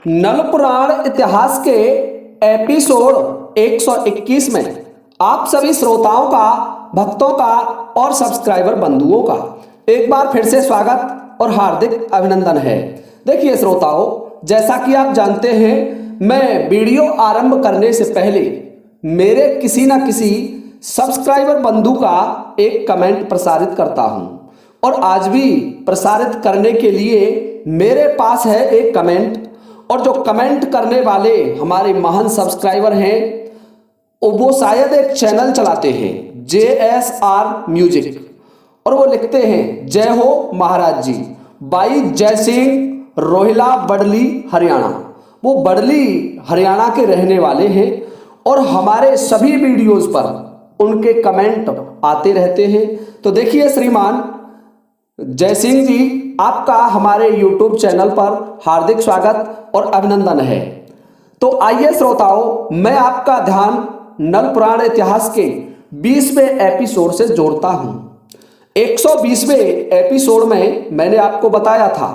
नल पुराण इतिहास के एपिसोड 121 में आप सभी श्रोताओं का, भक्तों का और सब्सक्राइबर बंधुओं का एक बार फिर से स्वागत और हार्दिक अभिनंदन है। देखिए श्रोताओं, जैसा कि आप जानते हैं, मैं वीडियो आरंभ करने से पहले मेरे किसी न किसी सब्सक्राइबर बंधु का एक कमेंट प्रसारित करता हूं और आज भी प्रसारित करने के लिए मेरे पास है एक कमेंट। और जो कमेंट करने वाले हमारे महान सब्सक्राइबर हैं, वो शायद एक चैनल चलाते हैं JSR म्यूजिक, और वो लिखते हैं जय हो महाराज जी, बाई जय सिंह, रोहिला, बड़ली, हरियाणा। वो बड़ली हरियाणा के रहने वाले हैं और हमारे सभी वीडियोस पर उनके कमेंट आते रहते हैं। तो देखिए श्रीमान जय सिंह जी, आपका हमारे YouTube चैनल पर हार्दिक स्वागत और अभिनंदन है। तो आइए श्रोताओं, मैं आपका ध्यान नल पुराण इतिहास के 20वें एपिसोड से जोड़ता हूं। 120वें एपिसोड में मैंने आपको बताया था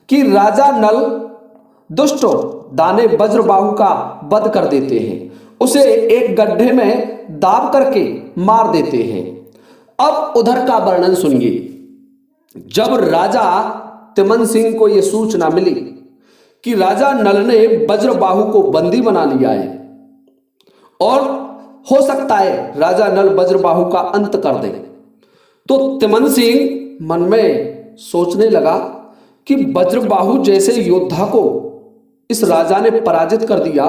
कि राजा नल दुष्ट दाने वज्रबाहु का वध कर देते हैं, उसे एक गड्ढे में दाब करके मार देते हैं। अब उधर का वर्णन सुनिए। जब राजा तिमन सिंह को यह सूचना मिली कि राजा नल ने वज्रबाहु को बंदी बना लिया है और हो सकता है राजा नल वज्रबाहु का अंत कर दे, तो तिमन सिंह मन में सोचने लगा कि वज्रबाहु जैसे योद्धा को इस राजा ने पराजित कर दिया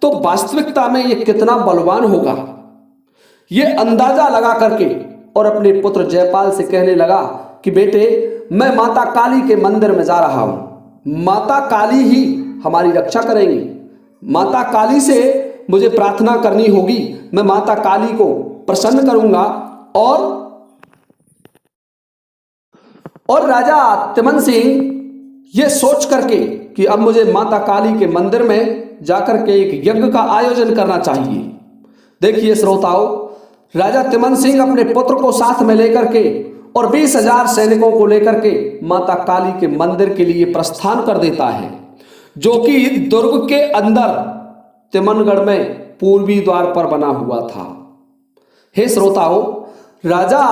तो वास्तविकता में यह कितना बलवान होगा। यह अंदाजा लगा करके और अपने पुत्र जयपाल से कहने लगा कि बेटे, मैं माता काली के मंदिर में जा रहा हूं, माता काली ही हमारी रक्षा करेंगी। माता काली से मुझे प्रार्थना करनी होगी, मैं माता काली को प्रसन्न करूंगा। और राजा तिमन सिंह ये सोच करके कि अब मुझे माता काली के मंदिर में जाकर के एक यज्ञ का आयोजन करना चाहिए। देखिए श्रोताओं, राजा तिमन सिंह अपने पुत्र को साथ में लेकर के और 20,000 सैनिकों को लेकर के माता काली के मंदिर के लिए प्रस्थान कर देता है, जो कि दुर्ग के अंदर तिमनगढ़ में पूर्वी द्वार पर बना हुआ था। हे श्रोताओं, राजा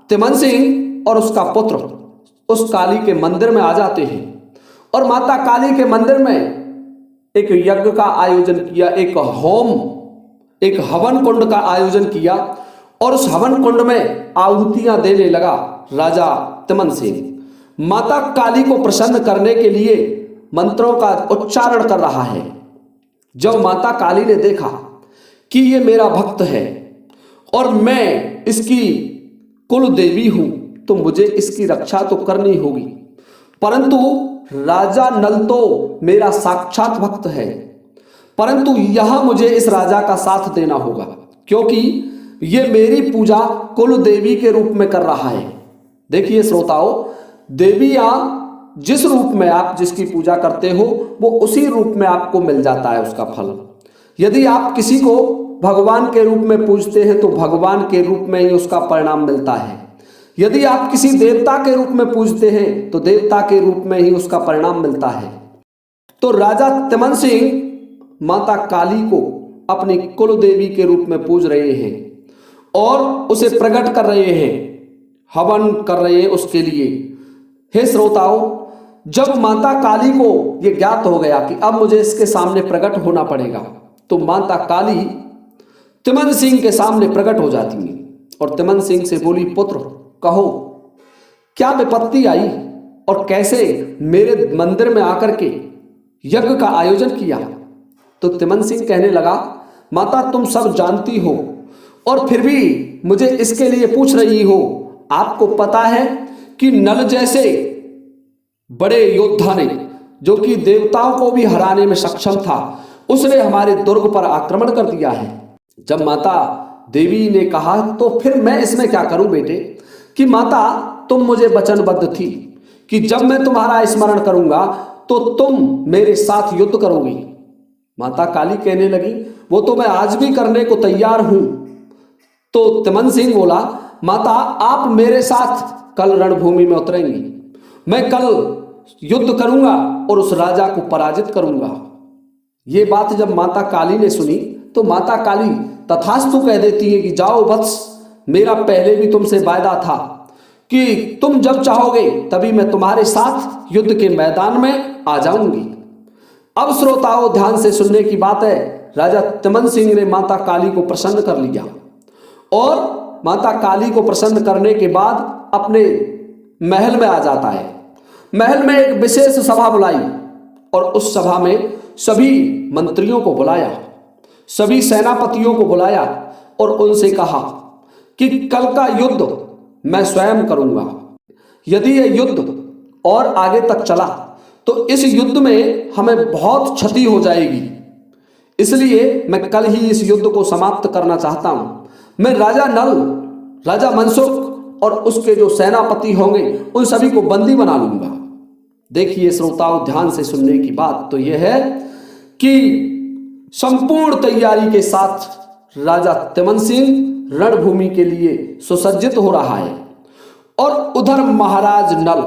तिमन सिंह और उसका पुत्र उस काली के मंदिर में आ जाते हैं और माता काली के मंदिर में एक यज्ञ का आयोजन किया, एक हवन कुंड का आयोजन किया और उस हवन कुंड में आहुतियां देने लगा राजा तिमन सिंह। माता काली को प्रसन्न करने के लिए मंत्रों का उच्चारण कर रहा है। जब माता काली ने देखा कि ये मेरा भक्त है और मैं इसकी कुल देवी हूं, तो मुझे इसकी रक्षा तो करनी होगी, परंतु राजा नल तो मेरा साक्षात भक्त है, परंतु यहां मुझे इस राजा का साथ देना होगा, क्योंकि ये मेरी पूजा कुल देवी के रूप में कर रहा है। देखिए श्रोताओं, देवियां जिस रूप में आप जिसकी पूजा करते हो, वो उसी रूप में आपको मिल जाता है उसका फल। यदि आप किसी को भगवान के रूप में पूजते हैं तो भगवान के रूप में ही उसका परिणाम मिलता है। यदि आप किसी देवता के रूप में पूजते हैं तो देवता के रूप में ही उसका परिणाम मिलता है। तो राजा तिमन सिंह माता काली को अपनी कुल देवी के रूप में पूज रहे हैं और उसे प्रकट कर रहे हैं, हवन कर रहे हैं उसके लिए। हे श्रोताओं, जब माता काली को यह ज्ञात हो गया कि अब मुझे इसके सामने प्रकट होना पड़ेगा, तो माता काली तिमन सिंह के सामने प्रकट हो जाती है और तिमन सिंह से बोली, पुत्र कहो क्या विपत्ति आई और कैसे मेरे मंदिर में आकर के यज्ञ का आयोजन किया। तो तिमन सिंह कहने लगा, माता तुम सब जानती हो और फिर भी मुझे इसके लिए पूछ रही हो। आपको पता है कि नल जैसे बड़े योद्धा ने, जो कि देवताओं को भी हराने में सक्षम था, उसने हमारे दुर्ग पर आक्रमण कर दिया है। जब माता देवी ने कहा, तो फिर मैं इसमें क्या करूं बेटे, कि माता तुम मुझे वचनबद्ध थी कि जब मैं तुम्हारा स्मरण करूंगा तो तुम मेरे साथ युद्ध करोगी। माता काली कहने लगी, वो तो मैं आज भी करने को तैयार हूं। तो तिमन सिंह बोला, माता आप मेरे साथ कल रणभूमि में उतरेंगी, मैं कल युद्ध करूंगा और उस राजा को पराजित करूंगा। ये बात जब माता काली ने सुनी तो माता काली तथास्तु कह देती है कि जाओ वत्स, मेरा पहले भी तुमसे वायदा था कि तुम जब चाहोगे तभी मैं तुम्हारे साथ युद्ध के मैदान में आ जाऊंगी। अब श्रोताओं, ध्यान से सुनने की बात है, राजा तिमन सिंह ने माता काली को प्रसन्न कर लिया और माता काली को प्रसन्न करने के बाद अपने महल में आ जाता है। महल में एक विशेष सभा बुलाई और उस सभा में सभी मंत्रियों को बुलाया, सभी सेनापतियों को बुलाया और उनसे कहा कि कल का युद्ध मैं स्वयं करूंगा। यदि यह युद्ध और आगे तक चला तो इस युद्ध में हमें बहुत क्षति हो जाएगी, इसलिए मैं कल ही इस युद्ध को समाप्त करना चाहता हूं। मैं राजा नल, राजा मनसुख और उसके जो सेनापति होंगे उन सभी को बंदी बना लूंगा। देखिए श्रोताओं, ध्यान से सुनने की बात तो यह है कि संपूर्ण तैयारी के साथ राजा तिमन सिंह रणभूमि के लिए सुसज्जित हो रहा है और उधर महाराज नल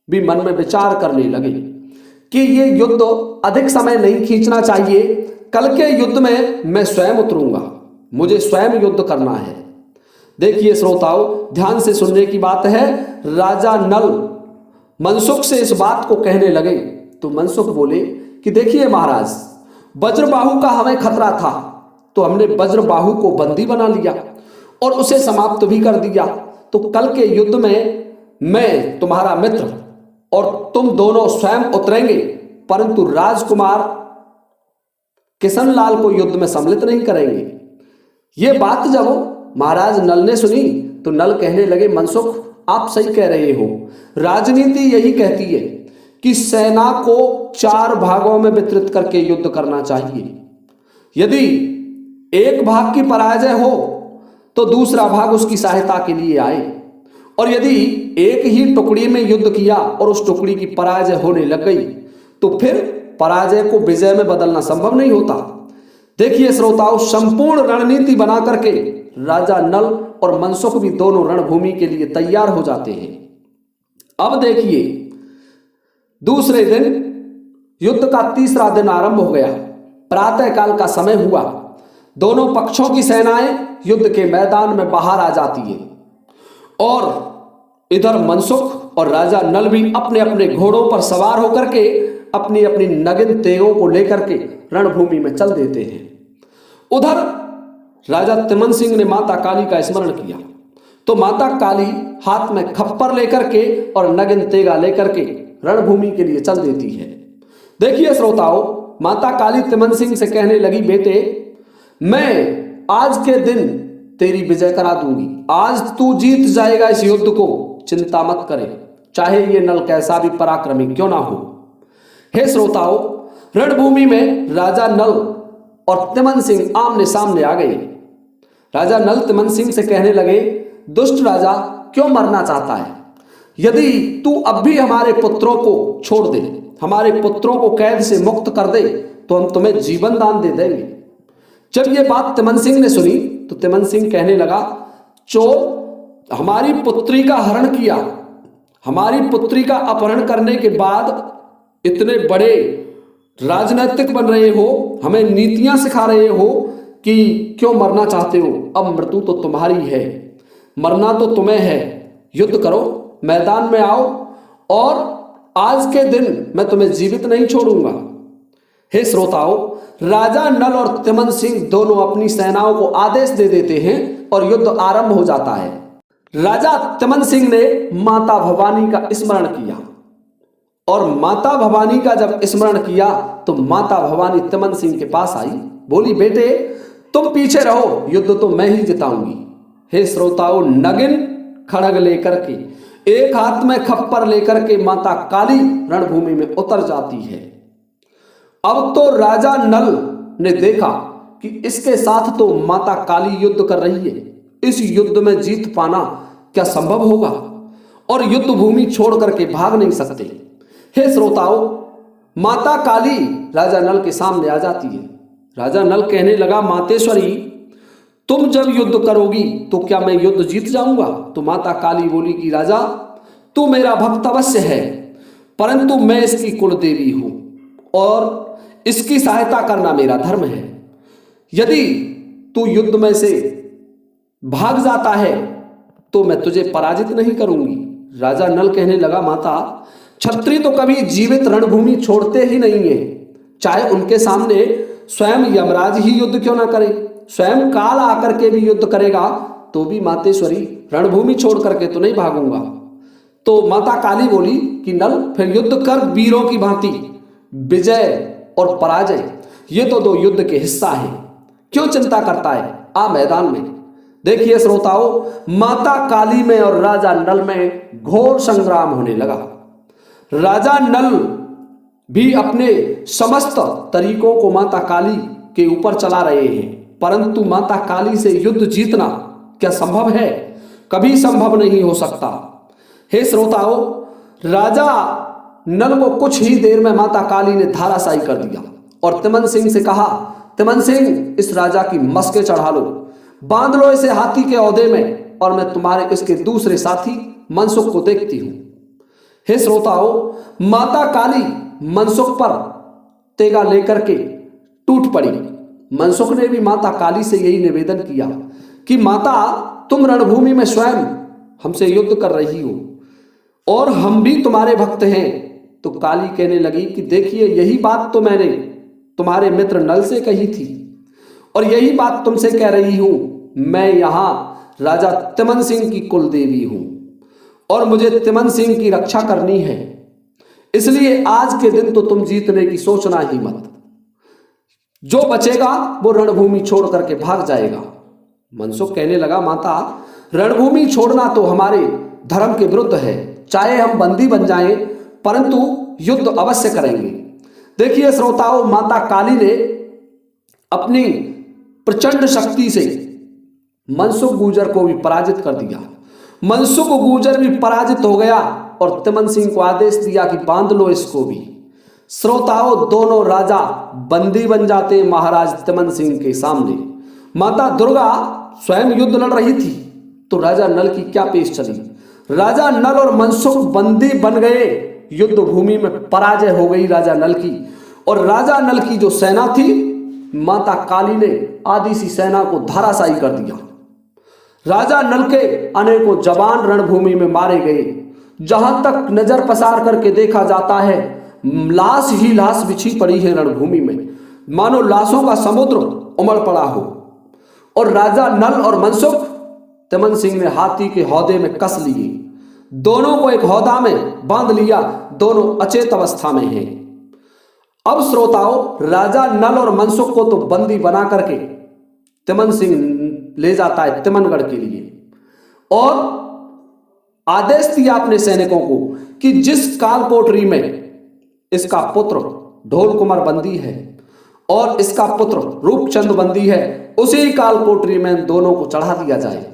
भी मन में विचार करने लगे कि ये युद्ध अधिक समय नहीं खींचना चाहिए, कल के युद्ध में मैं स्वयं उतरूंगा, मुझे स्वयं युद्ध करना है। देखिए श्रोताओं, ध्यान से सुनने की बात है, राजा नल मनसुख से इस बात को कहने लगे तो मनसुख बोले कि देखिए महाराज, वज्रबाहु का हमें खतरा था तो हमने वज्रबाहु को बंदी बना लिया और उसे समाप्त भी कर दिया, तो कल के युद्ध में मैं तुम्हारा मित्र और तुम दोनों स्वयं उतरेंगे, परंतु राजकुमार किशनलाल को युद्ध में सम्मिलित नहीं करेंगे। ये बात जब महाराज नल ने सुनी तो नल कहने लगे, मनसुख आप सही कह रहे हो, राजनीति यही कहती है कि सेना को 4 भागों में वितरित करके युद्ध करना चाहिए। यदि एक भाग की पराजय हो तो दूसरा भाग उसकी सहायता के लिए आए, और यदि एक ही टुकड़ी में युद्ध किया और उस टुकड़ी की पराजय होने लग गई तो फिर पराजय को विजय में बदलना संभव नहीं होता। देखिए श्रोताओं, संपूर्ण रणनीति बना करके राजा नल और मनसुख भी दोनों रणभूमि के लिए तैयार हो जाते हैं। अब देखिए, दूसरे दिन युद्ध का तीसरा दिन आरंभ हो गया। प्रातः काल का समय हुआ, दोनों पक्षों की सेनाएं युद्ध के मैदान में बाहर आ जाती है और इधर मनसुख और राजा नल भी अपने अपने घोड़ों पर सवार होकर के अपनी अपनी नगिन तेगों को लेकर के रणभूमि में चल देते हैं। उधर राजा तिमन सिंह ने माता काली का स्मरण किया तो माता काली हाथ में खप्पर लेकर के और नगिन तेगा लेकर के रणभूमि के लिए चल देती है। देखिए श्रोताओं, माता काली तिमन सिंह से कहने लगी, बेटे मैं आज के दिन तेरी विजय करा दूंगी, आज तू जीत जाएगा इस युद्ध को, चिंता मत करे, चाहे ये नल कैसा भी पराक्रमी क्यों ना हो। हे श्रोताओं, रणभूमि में राजा नल और तिमन सिंह आमने सामने आ गए। राजा नल तिमन सिंह से कहने लगे, दुष्ट राजा क्यों मरना चाहता है? यदि तू अब भी हमारे पुत्रों को छोड़ दे, हमारे पुत्रों को कैद से मुक्त कर दे तो हम तुम्हें जीवन दान दे देंगे। जब ये बात तिमन सिंह ने सुनी तो तिमन सिंह कहने लगा, चोर हमारी पुत्री का हरण किया, हमारी पुत्री का अपहरण करने के बाद इतने बड़े राजनीतिक बन रहे हो, हमें नीतियां सिखा रहे हो कि क्यों मरना चाहते हो? अब मृत्यु तो तुम्हारी है, मरना तो तुम्हें है, युद्ध करो, मैदान में आओ और आज के दिन मैं तुम्हें जीवित नहीं छोड़ूंगा। हे श्रोताओं, राजा नल और तिमन सिंह दोनों अपनी सेनाओं को आदेश दे देते हैं और युद्ध आरंभ हो जाता है। राजा तिमन सिंह ने माता भवानी का स्मरण किया और माता भवानी का जब स्मरण किया तो माता भवानी तिमन सिंह के पास आई, बोली, बेटे तुम पीछे रहो, युद्ध तो मैं ही जिताऊंगी। हे श्रोताओं, नगिन खड़ग लेकर के, एक हाथ में खप्पर लेकर के माता काली रणभूमि में उतर जाती है। अब तो राजा नल ने देखा कि इसके साथ तो माता काली युद्ध कर रही है, इस युद्ध में जीत पाना क्या संभव होगा? और युद्ध भूमि छोड़ करके भाग नहीं सकते। हे श्रोताओं, माता काली राजा नल के सामने आ जाती है। राजा नल कहने लगा, मातेश्वरी तुम जब युद्ध करोगी तो क्या मैं युद्ध जीत जाऊंगा? तो माता काली बोली कि राजा तू मेरा भक्त अवश्य है, परंतु मैं इसकी कुल देवी हूं और इसकी सहायता करना मेरा धर्म है। यदि तू युद्ध में से भाग जाता है तो मैं तुझे पराजित नहीं करूंगी। राजा नल कहने लगा, माता, क्षत्रिय तो कभी जीवित रणभूमि छोड़ते ही नहीं है, चाहे उनके सामने स्वयं यमराज ही युद्ध क्यों ना करे, स्वयं काल आकर के भी युद्ध करेगा तो भी मातेश्वरी रणभूमि छोड़ करके तो नहीं भागूंगा। तो माता काली बोली कि नल, फिर युद्ध कर वीरों की भांति। विजय और पराजय ये तो दो युद्ध के हिस्सा है, क्यों चिंता करता है, आ मैदान में। देखिए श्रोताओं, माता काली में और राजा नल में घोर संग्राम होने लगा। राजा नल भी अपने समस्त तरीकों को माता काली के ऊपर चला रहे हैं, परंतु माता काली से युद्ध जीतना क्या संभव है? कभी संभव नहीं हो सकता। हे श्रोताओं, राजा नल को कुछ ही देर में माता काली ने धाराशायी कर दिया और तिमन सिंह से कहा, तिमन सिंह, इस राजा की मस्के चढ़ा लो, बांध लो इसे हाथी के औदे में और मैं तुम्हारे इसके दूसरे साथी मनसुख को देखती हूं। हे श्रोताओं, माता काली मनसुख पर तेगा लेकर के टूट पड़ी। मनसुख ने भी माता काली से यही निवेदन किया कि माता, तुम रणभूमि में स्वयं हमसे युद्ध कर रही हो और हम भी तुम्हारे भक्त हैं। तो काली कहने लगी कि देखिए, यही बात तो मैंने तुम्हारे मित्र नल से कही थी और यही बात तुमसे कह रही हूं। मैं यहां राजा तिमन सिंह की कुल देवी हूं और मुझे तिमन सिंह की रक्षा करनी है, इसलिए आज के दिन तो तुम जीतने की सोचना ही मत। जो बचेगा वो रणभूमि छोड़ करके भाग जाएगा। मनसुख कहने लगा, माता, रणभूमि छोड़ना तो हमारे धर्म के विरुद्ध है, चाहे हम बंदी बन जाएं, परंतु युद्ध अवश्य करेंगे। देखिए श्रोताओं, माता काली ने अपनी प्रचंड शक्ति से मनसुख गुर्जर को भी पराजित कर दिया। मनसुख गुर्जर भी पराजित हो गया और तिमन सिंह को आदेश दिया कि बांध लो इसको भी। श्रोताओं, दोनों राजा बंदी बन जाते महाराज तिमन सिंह के सामने। माता दुर्गा स्वयं युद्ध लड़ रही थी तो राजा नल की क्या पेश चली। राजा नल और मनसुख बंदी बन गए, युद्ध भूमि में पराजय हो गई राजा नल की। और राजा नल की जो सेना थी, माता काली ने आधी सी सेना को धाराशायी कर दिया। राजा नल के अनेकों जवान रणभूमि में मारे गए। जहां तक नजर पसार करके देखा जाता है, लाश ही लाश बिछी पड़ी है रणभूमि में, मानो लाशों का समुद्र उमड़ पड़ा हो। और राजा नल और मनसुख तिमन सिंह ने हाथी के हौदे में कस लिए, दोनों को एक हौदा में बांध लिया, दोनों अचेत अवस्था में हैं। अब श्रोताओं, राजा नल और मनसुख को तो बंदी बना करके तिमन सिंह ले जाता है तिमनगढ़ के लिए और आदेश दिया अपने सैनिकों को कि जिस काल कोठरी में इसका पुत्र ढोल कुमार बंदी है और इसका पुत्र रूपचंद बंदी है, उसी काल कोठरी में दोनों को चढ़ा दिया जाए,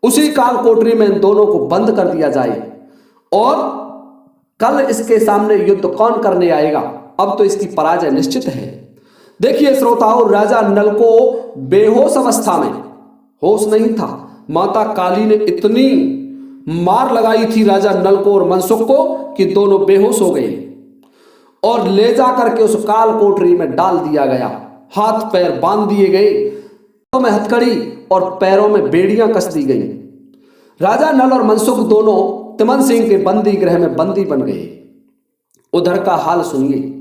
उसी काल कोठरी में दोनों को बंद कर दिया जाए और कल इसके सामने युद्ध कौन करने आएगा, अब तो इसकी पराजय निश्चित है। देखिए श्रोताओं, राजा नल को बेहोश अवस्था में, होश नहीं था, माता काली ने इतनी मार लगाई थी राजा नल को और मनसुख को कि दोनों बेहोश हो गए और ले जा करके उस काल कोठरी में डाल दिया गया। हाथ पैर बांध दिए गए, हाथों में हथकड़ी और पैरों में बेड़ियां कस दी गई। राजा नल और मनसुख दोनों तिमन सिंह के बंदी गृह में बंदी बन गए। उधर का हाल सुनिए।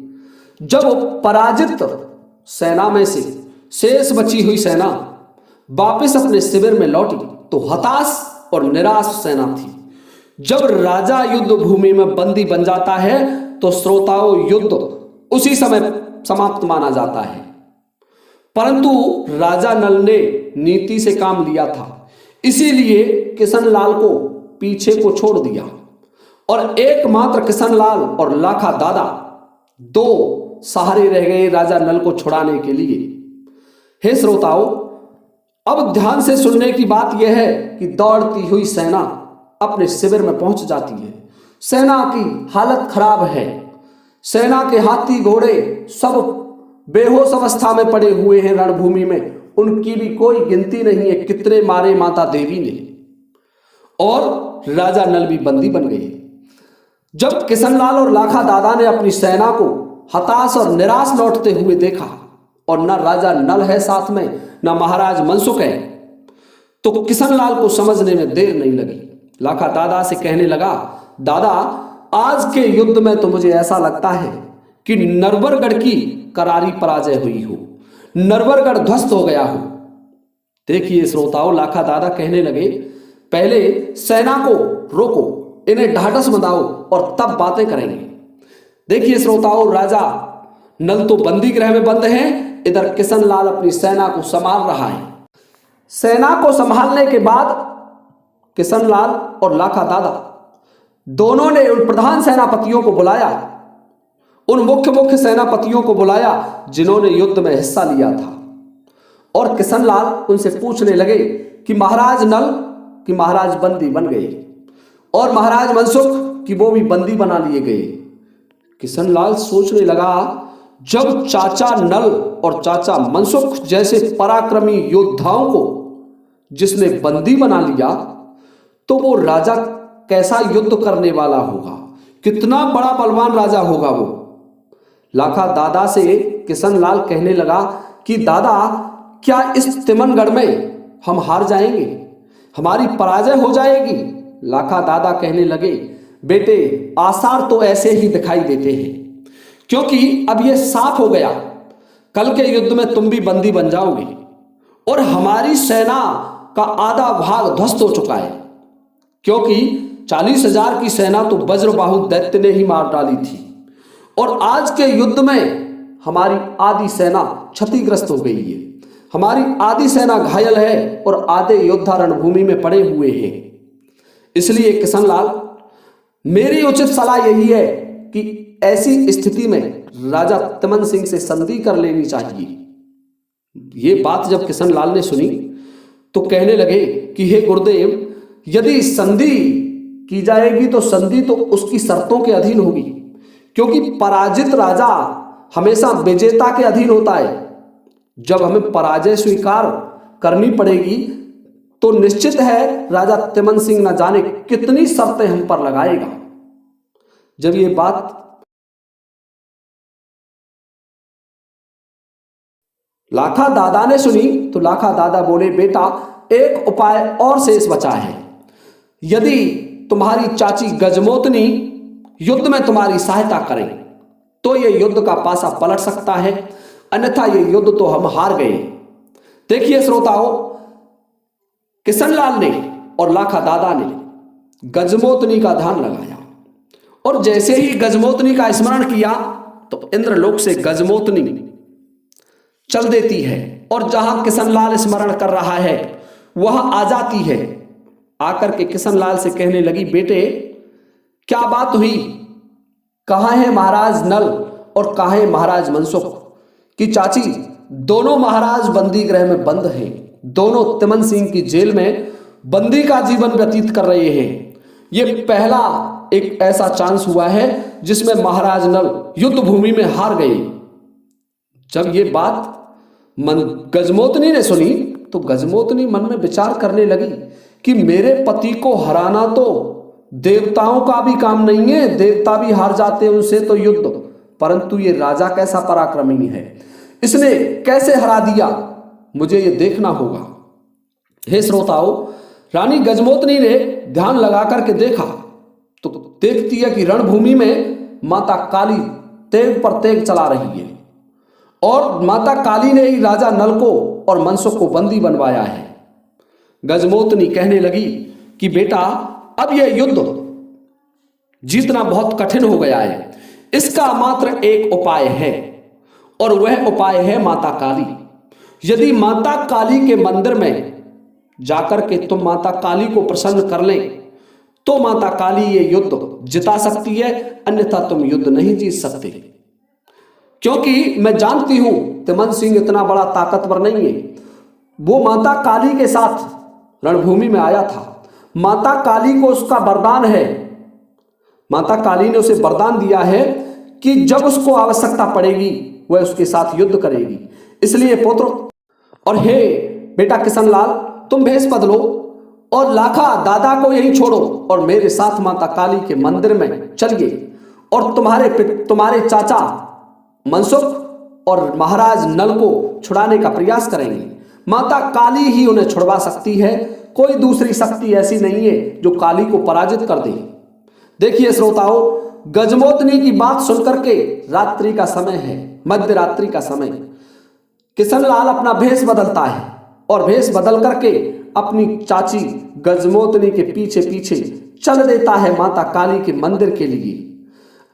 जब पराजित सेना में से शेष बची हुई सेना वापस अपने शिविर में लौटी तो हताश और निराश सेना थी। जब राजा युद्ध भूमि में बंदी बन जाता है तो श्रोताओं, युद्ध उसी समय समाप्त माना जाता है, परंतु राजा नल ने नीति से काम लिया था, इसीलिए किशनलाल को पीछे को छोड़ दिया और एकमात्र किशनलाल और लाखा दादा दो सहारे रह गए राजा नल को छुड़ाने के लिए। हे श्रोताओं, अब ध्यान से सुनने की बात यह है कि दौड़ती हुई सेना अपने शिविर में पहुंच जाती है। सेना की हालत खराब है, सेना के हाथी घोड़े सब बेहोश अवस्था में पड़े हुए हैं रणभूमि में, उनकी भी कोई गिनती नहीं है कितने मारे माता देवी ने। और राजा नल भी बंदी बन गए। जब किशनलाल और लाखा दादा ने अपनी सेना को हताश और निराश लौटते हुए देखा और न राजा नल है साथ में, न महाराज मनसुख है, तो किशनलाल को समझने में देर नहीं लगी। लाखा दादा से कहने लगा, दादा, आज के युद्ध में तो मुझे ऐसा लगता है कि नरवरगढ़ की करारी पराजय हुई हो, नरवरगढ़ ध्वस्त हो गया हो। देखिए श्रोताओं, लाखा दादा कहने लगे, पहले सेना को रोको, इन्हें ढाढ़स बंधाओ और तब बातें करेंगे। देखिए श्रोताओं, राजा नल तो बंदी गृह में बंद हैं, इधर किशनलाल अपनी सेना को संभाल रहा है। सेना को संभालने के बाद किशनलाल और लाखा दादा दोनों ने उन प्रधान सेनापतियों को बुलाया, उन मुख्य सेनापतियों को बुलाया जिन्होंने युद्ध में हिस्सा लिया था। और किशनलाल उनसे पूछने लगे कि महाराज नल कि महाराज बंदी बन गए और महाराज मनसुख कि वो भी बंदी बना लिए गए। किशनलाल सोचने लगा, जब चाचा नल और चाचा मनसुख जैसे पराक्रमी योद्धाओं को जिसने बंदी बना लिया, तो वो राजा कैसा युद्ध करने वाला होगा, कितना बड़ा बलवान राजा होगा वो। लाखा दादा से किशनलाल कहने लगा कि दादा, क्या इस तिमनगढ़ में हम हार जाएंगे, हमारी पराजय हो जाएगी? लाखा दादा कहने लगे, बेटे, आसार तो ऐसे ही दिखाई देते हैं, क्योंकि अब ये साफ हो गया, कल के युद्ध में तुम भी बंदी बन जाओगे और हमारी सेना का आधा भाग ध्वस्त हो चुका है, क्योंकि 40,000 की सेना तो वज्रबाहु दैत्य ने ही मार डाली थी और आज के युद्ध में हमारी आधी सेना क्षतिग्रस्त हो गई है, हमारी आधी सेना घायल है और आधे योद्धा रणभूमि में पड़े हुए हैं। इसलिए किशनलाल, मेरी उचित सलाह यही है कि ऐसी स्थिति में राजा तिमन सिंह से संधि कर लेनी चाहिए। ये बात जब किशनलाल ने सुनी तो कहने लगे कि हे गुरुदेव, यदि संधि की जाएगी तो संधि तो उसकी शर्तों के अधीन होगी, क्योंकि पराजित राजा हमेशा विजेता के अधीन होता है। जब हमें पराजय स्वीकार करनी पड़ेगी तो निश्चित है राजा तिमन सिंह न जाने कितनी शर्तें हम पर लगाएगा। जब ये बात लाखा दादा ने सुनी तो लाखा दादा बोले, बेटा, एक उपाय और शेष बचा है। यदि तुम्हारी चाची गजमोतनी युद्ध में तुम्हारी सहायता करें तो यह युद्ध का पासा पलट सकता है, अन्यथा यह युद्ध तो हम हार गए। देखिए श्रोताओं, किशनलाल ने और लाखा दादा ने गजमोतनी का ध्यान लगाया और जैसे ही गजमोतनी का स्मरण किया तो इंद्रलोक से गजमोतनी चल देती है और जहां किशनलाल स्मरण कर रहा है वहां आ जाती है। आकर के किशनलाल से कहने लगी, बेटे, क्या बात हुई? कहां है महाराज नल और कहां है महाराज मनसुख? कि चाची, दोनों महाराज बंदी गृह में बंद हैं, दोनों तिमन सिंह की जेल में बंदी का जीवन व्यतीत कर रहे हैं। ये पहला एक ऐसा चांस हुआ है जिसमें महाराज नल युद्ध भूमि में हार गए। जब ये बात गजमोतनी ने सुनी तो गजमोतनी मन में विचार करने लगी कि मेरे पति को हराना तो देवताओं का भी काम नहीं है, देवता भी हार जाते हैं उनसे तो युद्ध, परंतु ये राजा कैसा पराक्रमी है, इसने कैसे हरा दिया, मुझे ये देखना होगा। हे श्रोताओं, रानी गजमोतनी ने ध्यान लगा करके देखा तो देखती है कि रणभूमि में माता काली तेग पर तेग चला रही है और माता काली ने ही राजा नल को और मनसुख को बंदी बनवाया है। गजमोतनी कहने लगी कि बेटा, अब यह युद्ध जीतना बहुत कठिन हो गया है, इसका मात्र एक उपाय है और वह उपाय है माता काली। यदि माता काली के मंदिर में जाकर के तुम माता काली को प्रसन्न कर लें तो माता काली ये युद्ध जिता सकती है, अन्यथा तुम युद्ध नहीं जीत सकते। क्योंकि मैं जानती हूं तिमन सिंह इतना बड़ा ताकतवर नहीं है। वो माता काली के साथ रणभूमि में आया था, माता काली को उसका वरदान है, माता काली ने उसे वरदान दिया है कि जब उसको आवश्यकता पड़ेगी वह उसके साथ युद्ध करेगी। इसलिए पुत्र और हे बेटा किशनलाल, तुम भेष बदलो और लाखा दादा को यहीं छोड़ो और मेरे साथ माता काली के मंदिर में चलिए और तुम्हारे चाचा मनसुख और महाराज नल को छुड़ाने का प्रयास करेंगे। माता काली ही उन्हें छुड़वा सकती है, कोई दूसरी शक्ति ऐसी नहीं है जो काली को पराजित कर दे। देखिए श्रोताओं, गजमोतनी की बात सुनकर के रात्रि का समय है, मध्य रात्रि का समय, किशनलाल अपना भेष बदलता है और भेष बदल करके अपनी चाची गजमोतनी के पीछे पीछे चल देता है माता काली के मंदिर के लिए।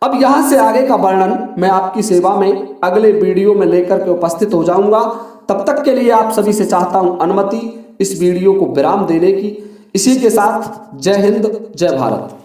अब यहां से आगे का वर्णन मैं आपकी सेवा में अगले वीडियो में लेकर के उपस्थित हो जाऊंगा। तब तक के लिए आप सभी से चाहता हूं अनुमति इस वीडियो को विराम देने की। इसी के साथ जय हिंद, जय भारत।